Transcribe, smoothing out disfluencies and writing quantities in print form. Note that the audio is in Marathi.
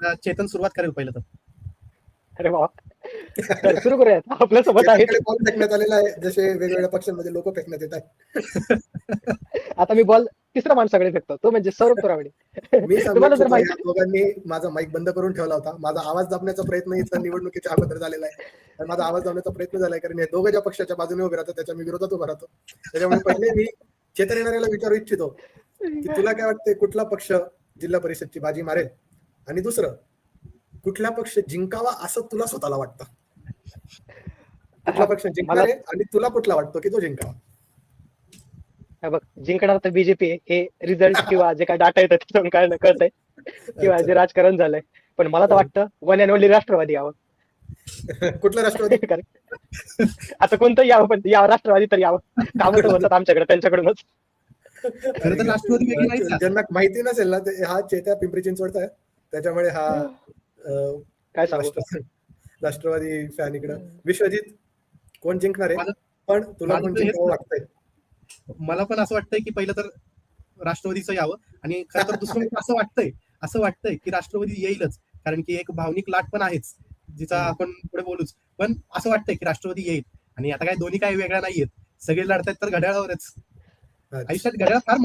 आता चेतन सुरुवात करेल पहिलं तर. अरे वा, तर सुरू करूया. आपल्या सोबत आहे चेतनकडे बॉल फेकण्यात आलेला आहे, जसे वेगवेगळ्या पक्षांमध्ये लोक फेकण्यात येत आहेत. आता मी बॉल तिसऱ्या माणसाकडे फेकतो, तो म्हणजे सौरभ तोरावडे. मी तुम्हाला सांगू जर इच्छितो, माहिती या दोघांनी माझा माईक बंद करून ठेवला होता. माझा आवाज दाबण्याचा प्रयत्न इथं निवडणुकीच्या अगोदर झालेला आहे. आणि माझा आवाज दाबण्याचा प्रयत्न झालाय, कारण हे दोघं ज्या पक्षाच्या बाजूने उभे राहतात त्याच्या मी विरोधात उभा राहतो. त्याच्यामुळे पहिले मी चेतन येणाऱ्याला विचारू इच्छितो की तुला काय वाटतंय, कुठला पक्ष जिल्हा परिषदची बाजी मारेल, आणि दुसरं, कुठला पक्ष जिंकावा असं तुला स्वतःला वाटतं? कुठला पक्ष जिंकणार आहे आणि तुला कुठला वाटतो की तो जिंकावा? बघ, जिंकणार तर बीजेपी आहे, हे रिझल्ट किंवा जे काय डाटा येतात त्याच्यातून काय कळतंय, किंवा जे राजकारण झालंय. पण मला तर वाटतं वन अँड ओनली राष्ट्रवादी यावं. कुठला राष्ट्रवादी? आता कोणतं यावं, पण यावं राष्ट्रवादी तर यावं. कामं तर होतात आमच्याकडे त्यांच्याकडूनच. खरं तर राष्ट्रवादी वेगळी नाहीच राहत. ज्यांना माहिती नसेल ना, ते हा चेत्या पिंपरी चिंचवडचा आहे, त्याच्यामुळे हा काय सांगू, राष्ट्रवादी फॅन इकडं. विश्वजित, कोण जिंकणार आहे? माझं- पण तुला माझं कोण तर हेच जिंकावं वाटतंय? मला पण असं वाटतंय की पहिलं तर राष्ट्रवादीचं यावं, आणि खरं तर दुसरं मला असं वाटतंय की राष्ट्रवादी येईलच, कारण की एक भावनिक लाट पण आहेच, जिचा आपण पुढे बोलूच. पण असं वाटतंय की राष्ट्रवादी येईल. आणि आता काय दोन्ही काही वेगळ्या नाहीयेत, सगळे लढतायत तर घड्याळावरच. आयुष्यात घड्याळ फार